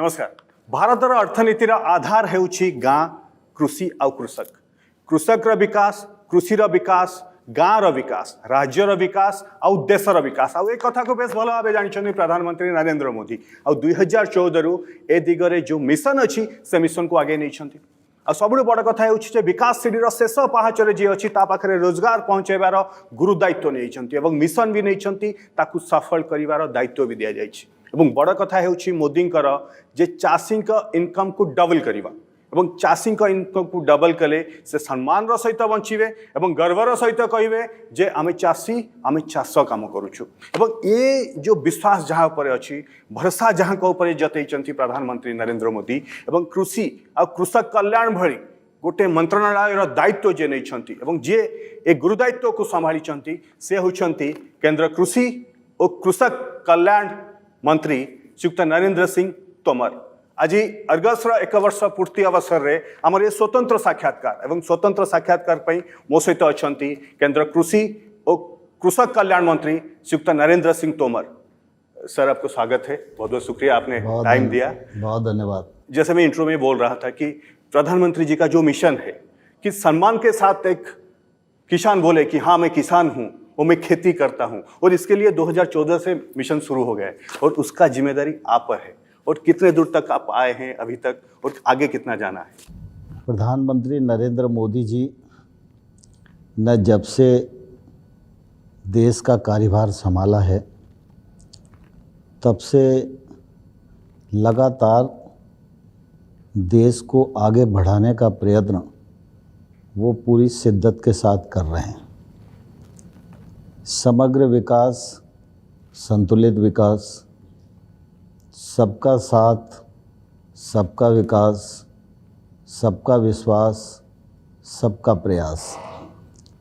नमस्कार। भारतर अर्थनीतिर आधार हेउछि गाँ, कृषि आउ कृषक। कृषकर विकास, कृषिर विकास, गाँर विकास, राज्यर विकास आउ देशर विकास आउ एक कथा को बेस भल भाव जानी प्रधानमंत्री नरेंद्र मोदी आ 2014 रु ए दिगरे जो मिशन अच्छी से मिशन को आगे नहीं। सब बड़ कथा है विकास सीढ़ीर शेष पाहाचरे जी अच्छी पाखे रोजगार पहुँचाइबार गुरु दायित्व नहीं मिशन भी नहीं सफल कर दायित्व भी दि जाए। बड़ कथा है मोदी जे चाषी इनकम को डबल करवा एवं चाषी इनकम को डबल कले से सम्मान सहित बंचे एवं गर्वर सहित कहे जे आम चाषी आम चाष कम करुचु। ये जो विश्वास जहाँ पर अच्छी भरोसा जहाँ ऊपर जतई प्रधानमंत्री नरेंद्र मोदी एवं कृषि आ कृषक कल्याण भली गोटे मंत्रणालय दायित्व जे नहीं जे ए गुरुदायित्व को संभाली से होती केंद्र कृषि और कृषक कल्याण मंत्री श्रीयुक्त नरेंद्र सिंह तोमर। आज अर्गसर 1 वर्ष पूर्ति अवसर में आमर ये स्वतंत्र साक्षात्कार एवं स्वतंत्र साक्षात्कार मो सहित अच्छा केंद्र कृषि और कृषक कल्याण मंत्री श्रीयुक्त नरेंद्र सिंह तोमर। सर आपको स्वागत है, बहुत बहुत शुक्रिया आपने टाइम दिया। बहुत धन्यवाद। जैसे मैं इंट्रो में बोल रहा था कि प्रधानमंत्री जी का जो मिशन है कि सम्मान के साथ एक किसान बोले कि हाँ मैं किसान हूँ और मैं खेती करता हूँ, और इसके लिए 2014 से मिशन शुरू हो गया है और उसका जिम्मेदारी आप पर है। और कितने दूर तक आप आए हैं अभी तक और आगे कितना जाना है? प्रधानमंत्री नरेंद्र मोदी जी ने जब से देश का कार्यभार संभाला है तब से लगातार देश को आगे बढ़ाने का प्रयत्न वो पूरी शिद्दत के साथ कर रहे हैं। समग्र विकास, संतुलित विकास, सबका साथ, सबका विकास, सबका विश्वास, सबका प्रयास,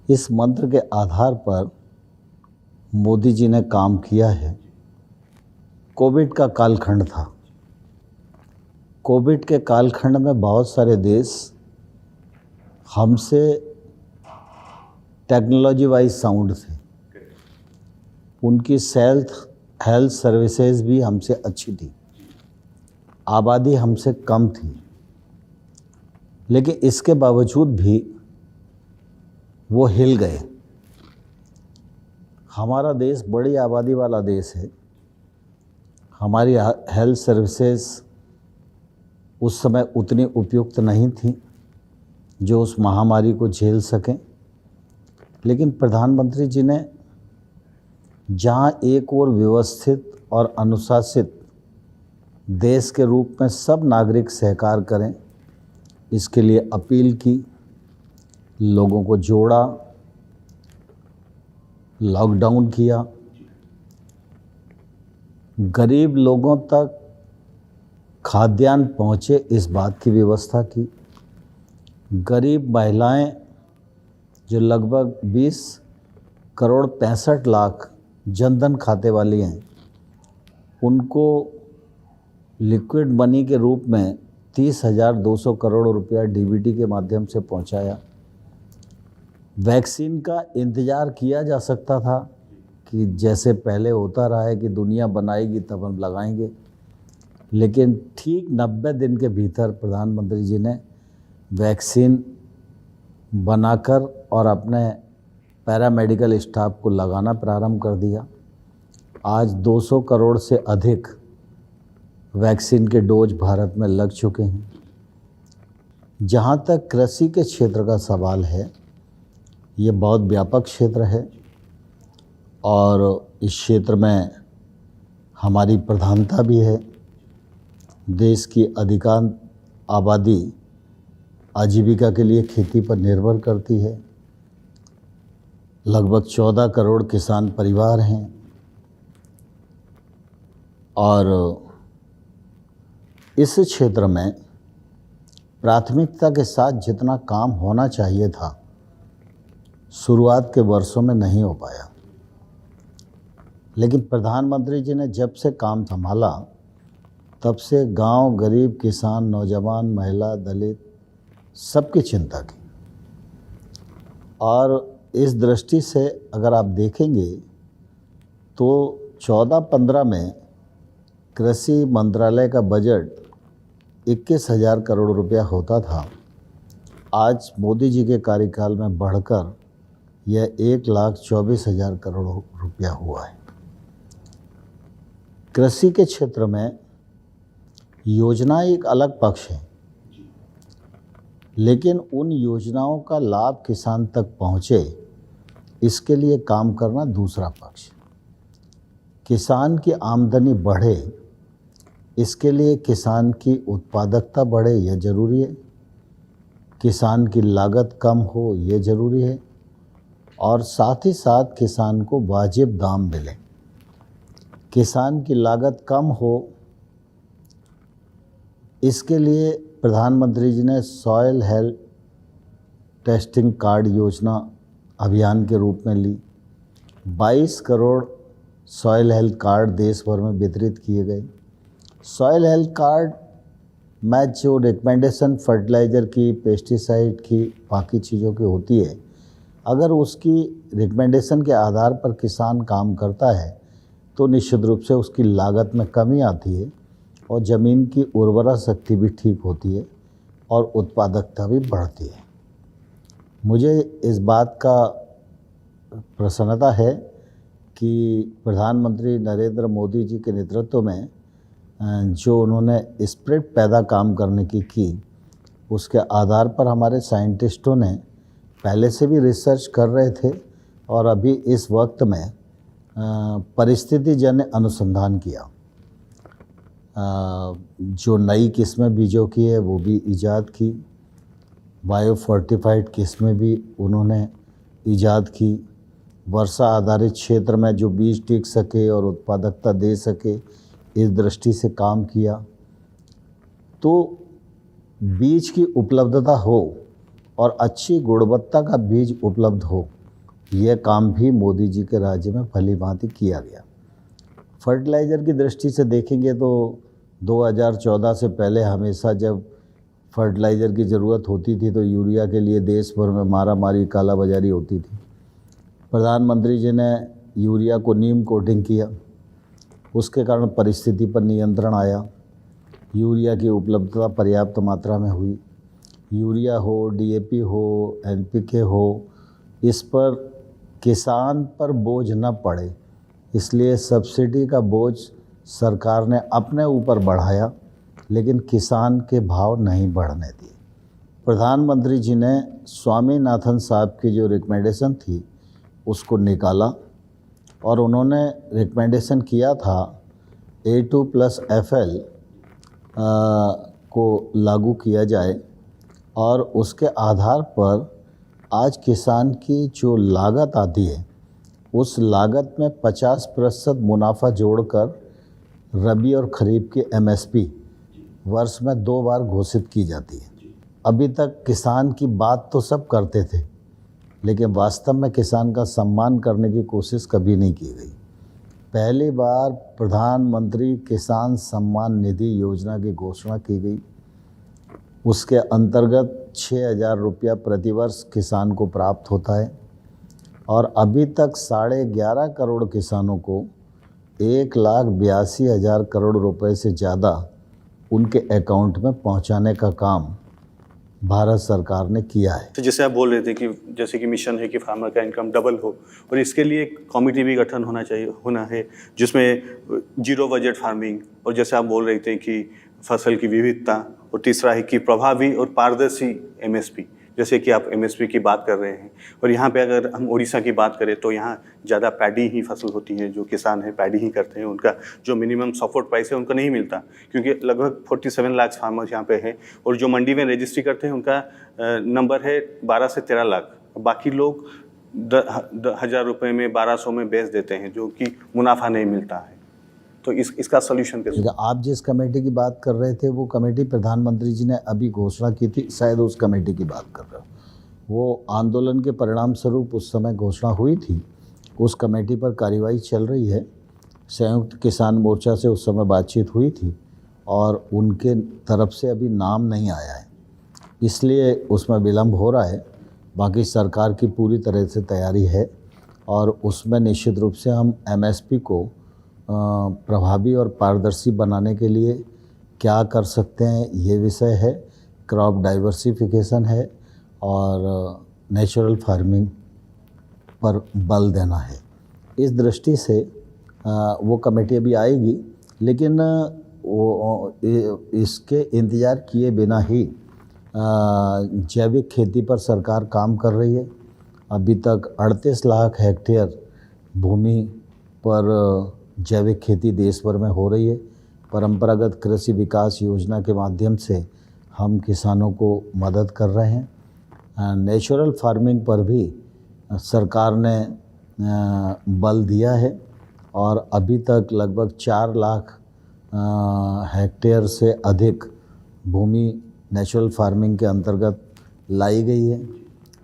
इस मंत्र के आधार पर मोदी जी ने काम किया है। कोविड का कालखंड था। कोविड के कालखंड में बहुत सारे देश हमसे टेक्नोलॉजी वाइज साउंड थे, उनकी हेल्थ सर्विसेज भी हमसे अच्छी थी, आबादी हमसे कम थी, लेकिन इसके बावजूद भी वो हिल गए। हमारा देश बड़ी आबादी वाला देश है। हमारी हेल्थ सर्विसेज उस समय उतनी उपयुक्त नहीं थी जो उस महामारी को झेल सकें, लेकिन प्रधानमंत्री जी ने जहाँ एक और व्यवस्थित और अनुशासित देश के रूप में सब नागरिक सहकार करें, इसके लिए अपील की, लोगों को जोड़ा, लॉकडाउन किया, गरीब लोगों तक खाद्यान्न पहुँचे इस बात की व्यवस्था की। गरीब महिलाएं जो लगभग 20 करोड़ 65 लाख जनधन खाते वाली हैं, उनको लिक्विड मनी के रूप में 30,200 करोड़ रुपया डीबीटी के माध्यम से पहुंचाया। वैक्सीन का इंतज़ार किया जा सकता था कि जैसे पहले होता रहा है कि दुनिया बनाएगी तब हम लगाएंगे, लेकिन ठीक 90 दिन के भीतर प्रधानमंत्री जी ने वैक्सीन बनाकर और अपने पैरामेडिकल स्टाफ को लगाना प्रारंभ कर दिया। आज 200 करोड़ से अधिक वैक्सीन के डोज भारत में लग चुके हैं। जहाँ तक कृषि के क्षेत्र का सवाल है, ये बहुत व्यापक क्षेत्र है और इस क्षेत्र में हमारी प्रधानता भी है। देश की अधिकांश आबादी आजीविका के लिए खेती पर निर्भर करती है। लगभग 14 करोड़ किसान परिवार हैं और इस क्षेत्र में प्राथमिकता के साथ जितना काम होना चाहिए था, शुरुआत के वर्षों में नहीं हो पाया। लेकिन प्रधानमंत्री जी ने जब से काम संभाला तब से गांव, गरीब, किसान, नौजवान, महिला, दलित सबकी चिंता की। और इस दृष्टि से अगर आप देखेंगे तो 14-15 में कृषि मंत्रालय का बजट 21,000 करोड़ रुपया होता था, आज मोदी जी के कार्यकाल में बढ़कर यह 1,24,000 करोड़ रुपया हुआ है। कृषि के क्षेत्र में योजना एक अलग पक्ष है, लेकिन उन योजनाओं का लाभ किसान तक पहुँचे, इसके लिए काम करना दूसरा पक्ष। किसान की आमदनी बढ़े, इसके लिए किसान की उत्पादकता बढ़े, यह ज़रूरी है। किसान की लागत कम हो, यह ज़रूरी है। और साथ ही साथ किसान को वाजिब दाम मिले। किसान की लागत कम हो, इसके लिए प्रधानमंत्री जी ने सॉइल हेल्थ टेस्टिंग कार्ड योजना अभियान के रूप में ली। 22 करोड़ सॉइल हेल्थ कार्ड देश भर में वितरित किए गए। सॉइल हेल्थ कार्ड में जो रिकमेंडेशन फर्टिलाइज़र की, पेस्टिसाइड की, बाकी चीज़ों की होती है, अगर उसकी रिकमेंडेशन के आधार पर किसान काम करता है तो निश्चित रूप से उसकी लागत में कमी आती है और ज़मीन की उर्वरा शक्ति भी ठीक होती है और उत्पादकता भी बढ़ती है। मुझे इस बात का प्रसन्नता है कि प्रधानमंत्री नरेंद्र मोदी जी के नेतृत्व में जो उन्होंने स्प्रिट पैदा काम करने की, उसके आधार पर हमारे साइंटिस्टों ने पहले से भी रिसर्च कर रहे थे और अभी इस वक्त में परिस्थितिजन्य अनुसंधान किया। जो नई किस्में बीजों की है वो भी ईजाद की, बायो फोर्टिफाइड किस्में भी उन्होंने ईजाद की। वर्षा आधारित क्षेत्र में जो बीज टिक सके और उत्पादकता दे सके, इस दृष्टि से काम किया। तो बीज की उपलब्धता हो और अच्छी गुणवत्ता का बीज उपलब्ध हो, यह काम भी मोदी जी के राज्य में भली भांति किया गया। फर्टिलाइज़र की दृष्टि से देखेंगे तो 2014 से पहले हमेशा जब फर्टिलाइज़र की ज़रूरत होती थी तो यूरिया के लिए देश भर में मारामारी, कालाबाजारी होती थी। प्रधानमंत्री जी ने यूरिया को नीम कोटिंग किया, उसके कारण परिस्थिति पर नियंत्रण आया। यूरिया की उपलब्धता पर्याप्त मात्रा में हुई। यूरिया हो, डीएपी हो, एनपीके हो, इस पर किसान पर बोझ न पड़े, इसलिए सब्सिडी का बोझ सरकार ने अपने ऊपर बढ़ाया, लेकिन किसान के भाव नहीं बढ़ने दिए। प्रधानमंत्री जी ने स्वामीनाथन साहब की जो रिकमेंडेशन थी उसको निकाला और उन्होंने रिकमेंडेशन किया था A2+FL को लागू किया जाए और उसके आधार पर आज किसान की जो लागत आती है उस लागत में 50% मुनाफा जोड़कर रबी और खरीफ की MSP वर्ष में 2 बार घोषित की जाती है। अभी तक किसान की बात तो सब करते थे, लेकिन वास्तव में किसान का सम्मान करने की कोशिश कभी नहीं की गई। पहली बार प्रधानमंत्री किसान सम्मान निधि योजना की घोषणा की गई। उसके अंतर्गत 6,000 रुपया प्रतिवर्ष किसान को प्राप्त होता है और अभी तक 11.5 करोड़ किसानों को 1,82,000 करोड़ रुपए से ज़्यादा उनके अकाउंट में पहुंचाने का काम भारत सरकार ने किया है। तो जैसे आप बोल रहे थे कि जैसे कि मिशन है कि फार्मर का इनकम डबल हो और इसके लिए एक कमेटी भी गठन होना है जिसमें जीरो बजट फार्मिंग और जैसे आप बोल रहे थे कि फसल की विविधता और तीसरा है कि प्रभावी और पारदर्शी MSP, जैसे कि आप MSP की बात कर रहे हैं। और यहाँ पे अगर हम उड़ीसा की बात करें तो यहाँ ज़्यादा पैडी ही फसल होती है, जो किसान है पैडी ही करते हैं, उनका जो मिनिमम सपोर्ट प्राइस है उनका नहीं मिलता, क्योंकि लगभग 47 लाख फार्मर्स यहाँ पे हैं और जो मंडी में रजिस्ट्री करते हैं उनका नंबर है 12 से 13 लाख। बाकी लोग 1,000 रुपये में 1,200 में बेच देते हैं, जो कि मुनाफा नहीं मिलता है। तो इसका सोल्यूशन कैसे? आप जिस कमेटी की बात कर रहे थे वो कमेटी प्रधानमंत्री जी ने अभी घोषणा की थी, शायद उस कमेटी की बात कर रहे हो। वो आंदोलन के परिणाम स्वरूप उस समय घोषणा हुई थी, उस कमेटी पर कार्यवाही चल रही है। संयुक्त किसान मोर्चा से उस समय बातचीत हुई थी और उनके तरफ से अभी नाम नहीं आया है, इसलिए उसमें विलम्ब हो रहा है। बाकी सरकार की पूरी तरह से तैयारी है और उसमें निश्चित रूप से हम MSP को प्रभावी और पारदर्शी बनाने के लिए क्या कर सकते हैं ये विषय है, क्रॉप डाइवर्सिफिकेशन है और नेचुरल फार्मिंग पर बल देना है। इस दृष्टि से वो कमेटी अभी आएगी, लेकिन इसके इंतज़ार किए बिना ही जैविक खेती पर सरकार काम कर रही है। अभी तक 38 लाख हेक्टेयर भूमि पर जैविक खेती देश भर में हो रही है। परंपरागत कृषि विकास योजना के माध्यम से हम किसानों को मदद कर रहे हैं। नेचुरल फार्मिंग पर भी सरकार ने बल दिया है और अभी तक लगभग 4 लाख हेक्टेयर से अधिक भूमि नेचुरल फार्मिंग के अंतर्गत लाई गई है।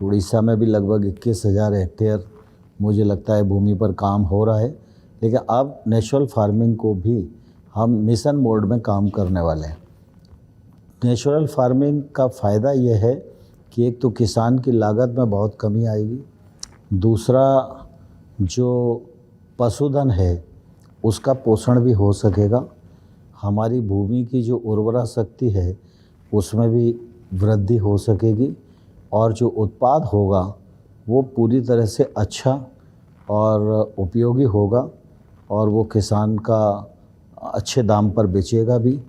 उड़ीसा में भी लगभग 21,000 हेक्टेयर मुझे लगता है भूमि पर काम हो रहा है। लेकिन अब नेचुरल फार्मिंग को भी हम मिशन मोड में काम करने वाले हैं। नेचुरल फार्मिंग का फ़ायदा ये है कि एक तो किसान की लागत में बहुत कमी आएगी, दूसरा जो पशुधन है उसका पोषण भी हो सकेगा, हमारी भूमि की जो उर्वरा शक्ति है उसमें भी वृद्धि हो सकेगी और जो उत्पाद होगा वो पूरी तरह से अच्छा और उपयोगी होगा और वो किसान का अच्छे दाम पर बेचेगा भी,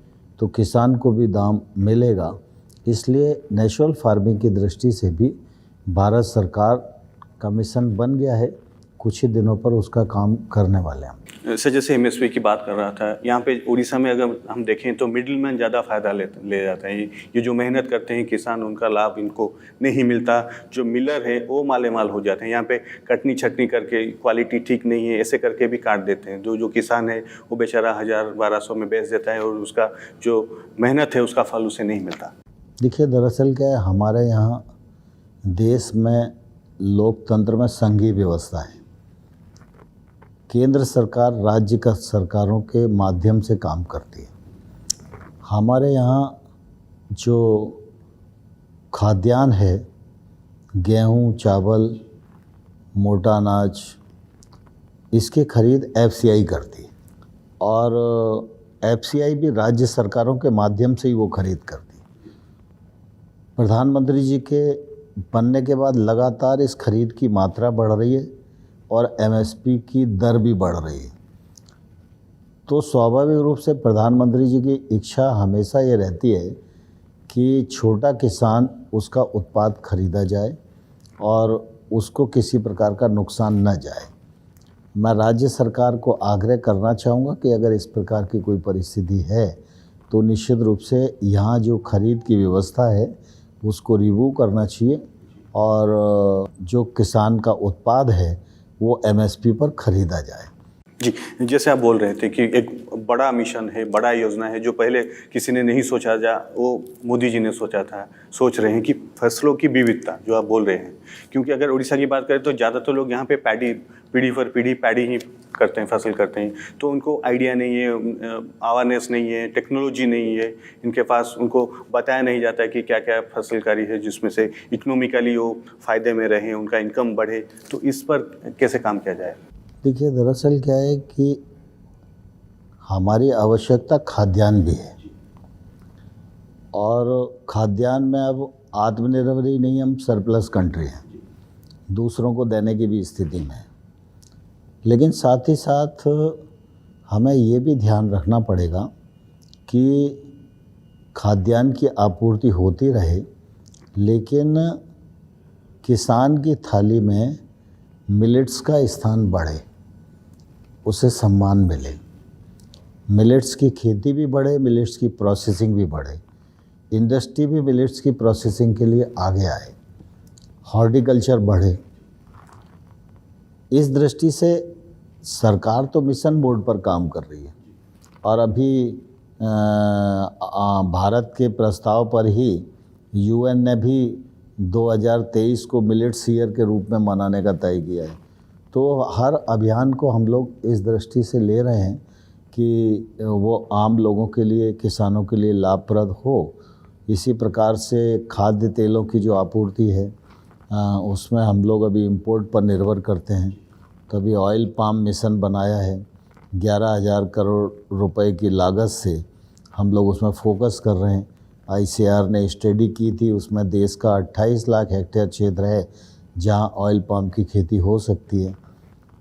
तो किसान को भी दाम मिलेगा। इसलिए नेचुरल फार्मिंग की दृष्टि से भी भारत सरकार का मिशन बन गया है। कुछ ही दिनों पर उसका काम करने वाले हैं। सर, जैसे एमएसपी की बात कर रहा था, यहाँ पे उड़ीसा में अगर हम देखें तो मिडिल मैन ज़्यादा फ़ायदा ले जाते हैं। ये जो मेहनत करते हैं किसान, उनका लाभ इनको नहीं मिलता। जो मिलर है वो माले माल हो जाते हैं। यहाँ पे कटनी छटनी करके क्वालिटी ठीक नहीं है ऐसे करके भी काट देते हैं। जो किसान है वो बेचारा 1000-1200 में बेच देता है और उसका जो मेहनत है उसका फल उसे नहीं मिलता। देखिए, दरअसल क्या है, हमारे यहाँ देश में लोकतंत्र में संघीय व्यवस्था है। केंद्र सरकार राज्य का सरकारों के माध्यम से काम करती है। हमारे यहाँ जो खाद्यान्न है, गेहूँ, चावल, मोटा अनाज, इसकी खरीद एफसीआई करती है और एफसीआई भी राज्य सरकारों के माध्यम से ही वो खरीद करती है। प्रधानमंत्री जी के बनने के बाद लगातार इस खरीद की मात्रा बढ़ रही है और एमएसपी की दर भी बढ़ रही है। तो स्वाभाविक रूप से प्रधानमंत्री जी की इच्छा हमेशा ये रहती है कि छोटा किसान उसका उत्पाद खरीदा जाए और उसको किसी प्रकार का नुकसान न जाए। मैं राज्य सरकार को आग्रह करना चाहूँगा कि अगर इस प्रकार की कोई परिस्थिति है तो निश्चित रूप से यहाँ जो खरीद की व्यवस्था है उसको रिव्यू करना चाहिए और जो किसान का उत्पाद है वो एमएसपी पर खरीदा जाए। जी, जैसे आप बोल रहे थे कि एक बड़ा मिशन है, बड़ा योजना है जो पहले किसी ने नहीं सोचा जा, वो मोदी जी ने सोच रहे हैं कि फसलों की विविधता जो आप बोल रहे हैं। क्योंकि अगर उड़ीसा की बात करें तो ज़्यादातर लोग यहाँ पे पीढ़ी पर पीढ़ी पैडी ही करते हैं, फसल करते हैं। तो उनको आइडिया नहीं है, अवेयरनेस नहीं है, टेक्नोलॉजी नहीं है इनके पास। उनको बताया नहीं जाता है कि क्या क्या फसलकारी है जिसमें से इकोनॉमिकली वो फ़ायदे में रहें, उनका इनकम बढ़े। तो इस पर कैसे काम किया जाए? देखिए, दरअसल क्या है कि हमारी आवश्यकता खाद्यान्न भी है और खाद्यान्न में अब आत्मनिर्भर ही नहीं, हम सरप्लस कंट्री हैं, दूसरों को देने की भी स्थिति में है। लेकिन साथ ही साथ हमें ये भी ध्यान रखना पड़ेगा कि खाद्यान्न की आपूर्ति होती रहे, लेकिन किसान की थाली में मिलेट्स का स्थान बढ़े, उसे सम्मान मिले, मिलेट्स की खेती भी बढ़े, मिलेट्स की प्रोसेसिंग भी बढ़े, इंडस्ट्री भी मिलेट्स की प्रोसेसिंग के लिए आगे आए, हॉर्टिकल्चर बढ़े। इस दृष्टि से सरकार तो मिशन मोड पर काम कर रही है और अभी भारत के प्रस्ताव पर ही यूएन ने भी 2023 को मिलेट्स ईयर के रूप में मनाने का तय किया है। तो हर अभियान को हम लोग इस दृष्टि से ले रहे हैं कि वो आम लोगों के लिए, किसानों के लिए लाभप्रद हो। इसी प्रकार से खाद्य तेलों की जो आपूर्ति है उसमें हम लोग अभी इंपोर्ट पर निर्भर करते हैं। तो अभी ऑयल पाम मिशन बनाया है, 11,000 करोड़ रुपए की लागत से हम लोग उसमें फोकस कर रहे हैं। ICAR ने स्टडी की थी, उसमें देश का 28 लाख हेक्टेयर क्षेत्र है जहां ऑयल पाम की खेती हो सकती है।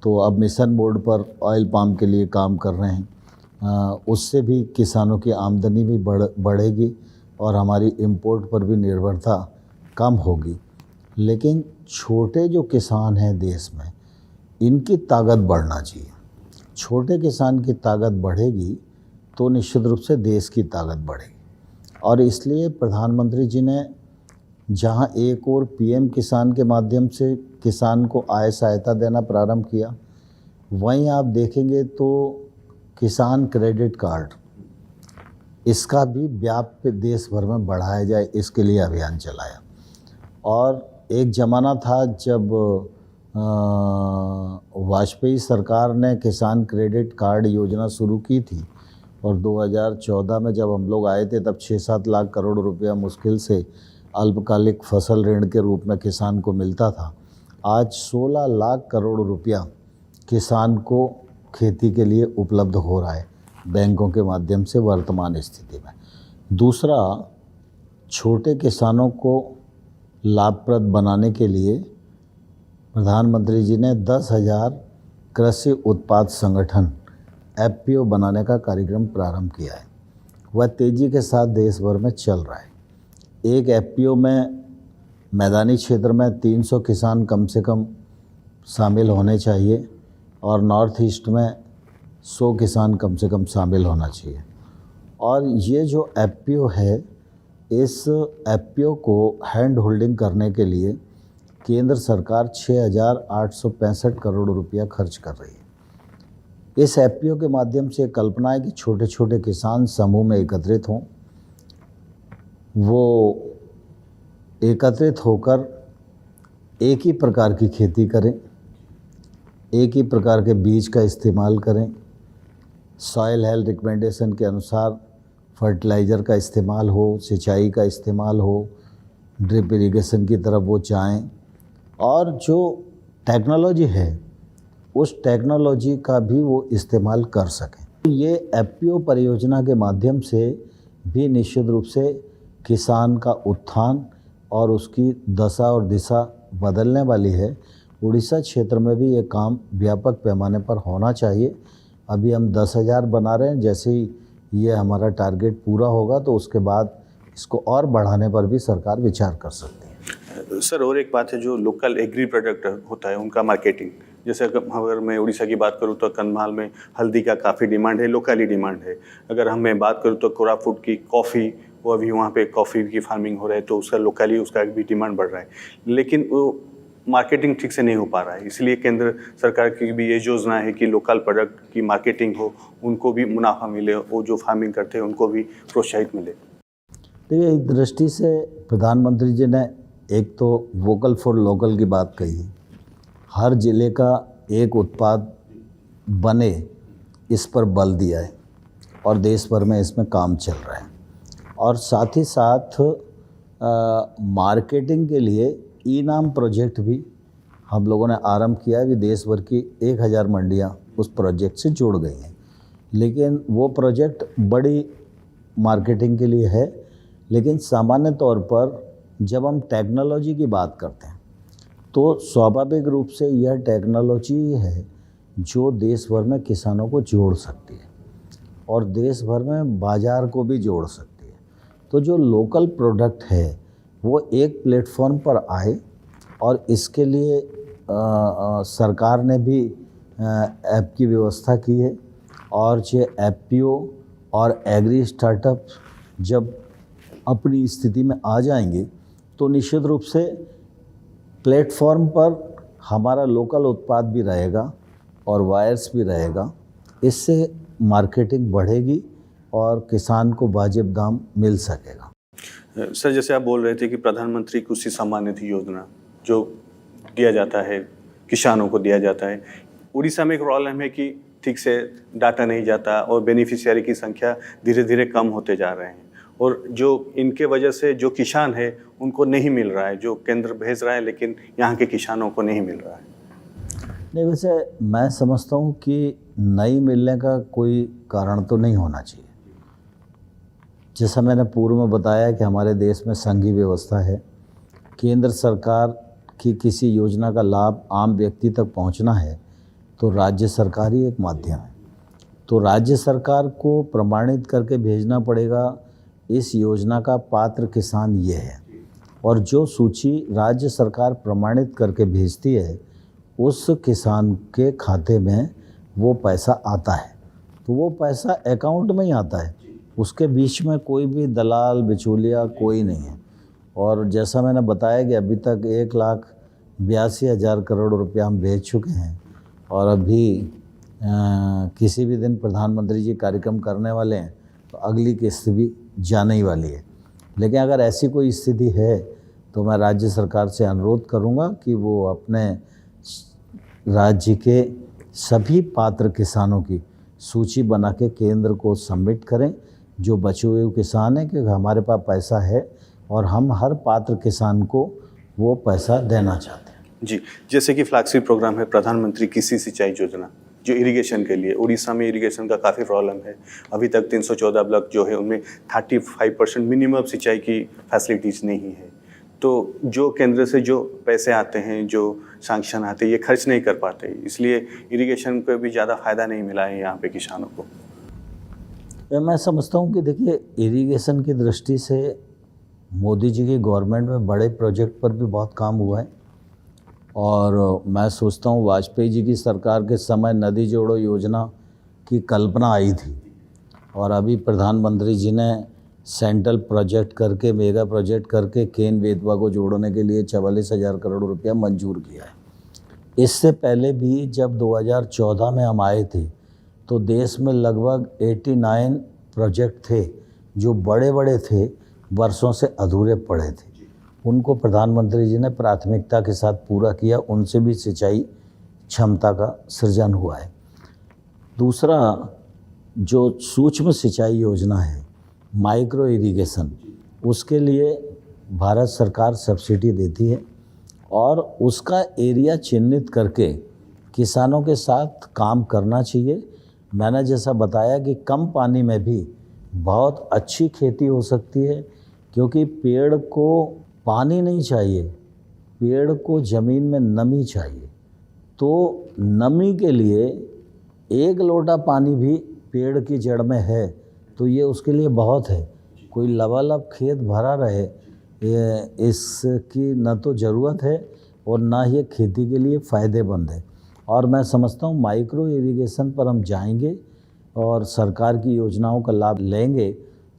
तो अब मिशन मोड पर ऑयल पाम के लिए काम कर रहे हैं। उससे भी किसानों की आमदनी भी बढ़ेगी और हमारी इंपोर्ट पर भी निर्भरता कम होगी। लेकिन छोटे जो किसान हैं देश में, इनकी ताकत बढ़ना चाहिए। छोटे किसान की ताकत बढ़ेगी तो निश्चित रूप से देश की ताकत बढ़ेगी। और इसलिए प्रधानमंत्री जी ने जहां एक और PM किसान के माध्यम से किसान को आय सहायता देना प्रारंभ किया, वहीं आप देखेंगे तो किसान क्रेडिट कार्ड, इसका भी व्याप्य देश भर में बढ़ाया जाए, इसके लिए अभियान चलाया। और एक ज़माना था जब वाजपेयी सरकार ने किसान क्रेडिट कार्ड योजना शुरू की थी और 2014 में जब हम लोग आए थे तब 6-7 लाख करोड़ रुपया मुश्किल से अल्पकालिक फसल ऋण के रूप में किसान को मिलता था। आज 16 लाख करोड़ रुपया किसान को खेती के लिए उपलब्ध हो रहा है बैंकों के माध्यम से वर्तमान स्थिति में। दूसरा, छोटे किसानों को लाभप्रद बनाने के लिए प्रधानमंत्री जी ने 10,000 कृषि उत्पाद संगठन FPO बनाने का कार्यक्रम प्रारंभ किया है। वह तेज़ी के साथ देश भर में चल रहा है। एक FPO में मैदानी क्षेत्र में 300 किसान कम से कम शामिल होने चाहिए और नॉर्थ ईस्ट में 100 किसान कम से कम शामिल होना चाहिए। और ये जो FPO है, इस FPO को हैंड होल्डिंग करने के लिए केंद्र सरकार 6,865 करोड़ रुपया खर्च कर रही है। इस FPO के माध्यम से कल्पना है कि छोटे छोटे किसान समूह में एकत्रित हों, वो एकत्रित होकर एक ही प्रकार की खेती करें, एक ही प्रकार के बीज का इस्तेमाल करें, सॉइल हेल्थ रिकमेंडेशन के अनुसार फर्टिलाइज़र का इस्तेमाल हो, सिंचाई का इस्तेमाल हो, ड्रिप इरिगेशन की तरफ वो जाएं और जो टेक्नोलॉजी है उस टेक्नोलॉजी का भी वो इस्तेमाल कर सकें। ये FPO परियोजना के माध्यम से भी निश्चित रूप से किसान का उत्थान और उसकी दशा और दिशा बदलने वाली है। उड़ीसा क्षेत्र में भी ये काम व्यापक पैमाने पर होना चाहिए। अभी हम 10,000 बना रहे हैं, जैसे ही ये हमारा टारगेट पूरा होगा तो उसके बाद इसको और बढ़ाने पर भी सरकार विचार कर सकती है। सर, और एक बात है, जो लोकल एग्री प्रोडक्ट होता है उनका मार्केटिंग, जैसे अगर मैं उड़ीसा की बात करूँ तो कंधमाल में हल्दी का काफ़ी डिमांड है, लोकली डिमांड है। अगर हम मैं बात करूँ तो कोरापुट की कॉफ़ी, वो अभी वहाँ पे कॉफ़ी की फार्मिंग हो रहा है तो उसका लोकली उसका भी डिमांड बढ़ रहा है, लेकिन वो मार्केटिंग ठीक से नहीं हो पा रहा है। इसलिए केंद्र सरकार की भी ये योजना है कि लोकल प्रोडक्ट की मार्केटिंग हो, उनको भी मुनाफा मिले, वो जो फार्मिंग करते हैं उनको भी प्रोत्साहित मिले। देखिए, इस दृष्टि से प्रधानमंत्री जी ने एक तो वोकल फॉर लोकल की बात कही है। हर ज़िले का एक उत्पाद बने, इस पर बल दिया है और देश भर में इसमें काम चल रहा है। और साथ ही साथ मार्केटिंग के लिए ई-नाम प्रोजेक्ट भी हम लोगों ने आरंभ किया है। भी देश भर की 1,000 मंडियाँ उस प्रोजेक्ट से जुड़ गई हैं, लेकिन वो प्रोजेक्ट बड़ी मार्केटिंग के लिए है। लेकिन सामान्य तौर पर जब हम टेक्नोलॉजी की बात करते हैं तो स्वाभाविक रूप से यह टेक्नोलॉजी है जो देश भर में किसानों को जोड़ सकती है और देश भर में बाज़ार को भी जोड़ सकती है। तो जो लोकल प्रोडक्ट है वो एक प्लेटफॉर्म पर आए और इसके लिए सरकार ने भी ऐप की व्यवस्था की है। और ये FPO और एग्री स्टार्टअप जब अपनी स्थिति में आ जाएंगे तो निश्चित रूप से प्लेटफॉर्म पर हमारा लोकल उत्पाद भी रहेगा और वायर्स भी रहेगा। इससे मार्केटिंग बढ़ेगी और किसान को वाजिब दाम मिल सकेगा। सर, जैसे आप बोल रहे थे कि प्रधानमंत्री कृषि सम्मान निधि योजना जो दिया जाता है, किसानों को दिया जाता है, उड़ीसा में एक प्रॉब्लम है कि ठीक से डाटा नहीं जाता और बेनिफिशियरी की संख्या धीरे धीरे कम होते जा रहे हैं और जो इनके वजह से जो किसान है उनको नहीं मिल रहा है, जो केंद्र भेज रहा है लेकिन यहाँ के किसानों को नहीं मिल रहा है। नहीं, वैसे मैं समझता हूँ कि नहीं मिलने का कोई कारण तो नहीं होना चाहिए। जैसा मैंने पूर्व में बताया कि हमारे देश में संघीय व्यवस्था है। केंद्र सरकार की किसी योजना का लाभ आम व्यक्ति तक पहुंचना है तो राज्य सरकार ही एक माध्यम है। तो राज्य सरकार को प्रमाणित करके भेजना पड़ेगा इस योजना का पात्र किसान ये है, और जो सूची राज्य सरकार प्रमाणित करके भेजती है उस किसान के खाते में वो पैसा आता है। तो वो पैसा अकाउंट में ही आता है, उसके बीच में कोई भी दलाल बिचौलिया कोई नहीं है। और जैसा मैंने बताया कि अभी तक 1,82,000 करोड़ रुपया हम भेज चुके हैं, और अभी किसी भी दिन प्रधानमंत्री जी कार्यक्रम करने वाले हैं तो अगली किस्त भी जाने ही वाली है। लेकिन अगर ऐसी कोई स्थिति है तो मैं राज्य सरकार से अनुरोध करूंगा कि वो अपने राज्य के सभी पात्र किसानों की सूची बना के केंद्र को सबमिट करें, जो बचे हुए किसान हैं, क्योंकि हमारे पास पैसा है और हम हर पात्र किसान को वो पैसा देना चाहते हैं। जी, जैसे कि फ्लैगशिप प्रोग्राम है प्रधानमंत्री कृषि सिंचाई योजना, जो इरिगेशन के लिए, उड़ीसा में इरिगेशन का काफ़ी प्रॉब्लम है। अभी तक 314 ब्लॉक जो है उनमें 35% मिनिमम सिंचाई की फैसिलिटीज़ नहीं है। तो जो केंद्र से जो पैसे आते हैं, जो सैंक्शन आते हैं, ये खर्च नहीं कर पाते, इसलिए इरिगेशन को भी ज़्यादा फ़ायदा नहीं मिला है यहाँ पे किसानों को। मैं समझता हूँ कि देखिए, इरिगेशन की दृष्टि से मोदी जी की गवर्नमेंट में बड़े प्रोजेक्ट पर भी बहुत काम हुआ है, और मैं सोचता हूँ वाजपेयी जी की सरकार के समय नदी जोड़ो योजना की कल्पना आई थी, और अभी प्रधानमंत्री जी ने सेंट्रल प्रोजेक्ट करके, मेगा प्रोजेक्ट करके केन बेतवा को जोड़ने के लिए 44,000 करोड़ रुपया मंजूर किया है। इससे पहले भी जब 2014 में हम आए थे तो देश में लगभग 89 प्रोजेक्ट थे जो बड़े बड़े थे, वर्षों से अधूरे पड़े थे। उनको प्रधानमंत्री जी ने प्राथमिकता के साथ पूरा किया, उनसे भी सिंचाई क्षमता का सृजन हुआ है। दूसरा, जो सूक्ष्म सिंचाई योजना है, माइक्रो इरिगेशन, उसके लिए भारत सरकार सब्सिडी देती है, और उसका एरिया चिन्हित करके किसानों के साथ काम करना चाहिए। मैंने जैसा बताया कि कम पानी में भी बहुत अच्छी खेती हो सकती है, क्योंकि पेड़ को पानी नहीं चाहिए, पेड़ को ज़मीन में नमी चाहिए। तो नमी के लिए 1 लोटा पानी भी पेड़ की जड़ में है तो ये उसके लिए बहुत है। कोई लबालब खेत भरा रहे, इसकी न तो ज़रूरत है और ना ये खेती के लिए फ़ायदेमंद है। और मैं समझता हूँ माइक्रो इरिगेशन पर हम जाएंगे और सरकार की योजनाओं का लाभ लेंगे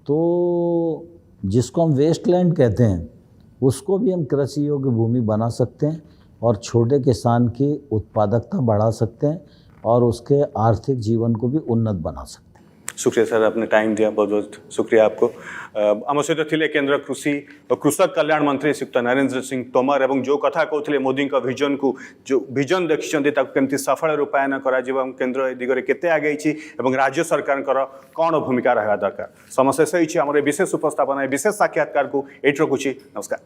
तो जिसको हम वेस्टलैंड कहते हैं उसको भी हम कृषि योग्य भूमि बना सकते हैं, और छोटे किसान की उत्पादकता बढ़ा सकते हैं, और उसके आर्थिक जीवन को भी उन्नत बना सकते हैं। शुक्रिया सर, आपने टाइम दिया, बहुत बहुत शुक्रिया आपको। आम सहित थिले केंद्र कृषि और कृषक कल्याण मंत्री श्रीयुक्त नरेंद्र सिंह तोमर, एवं जो कथा कहते मोदी विजन को, जो विजन देखते केमती सफल रूपायन कर केंद्र ए दिगरे केते आगे एवं राज्य सरकार कौन भूमिका रहा दरकार, समस्या से आम विशेष उपस्थापन विशेष साक्षात्कार को एट रखुच्छी। नमस्कार।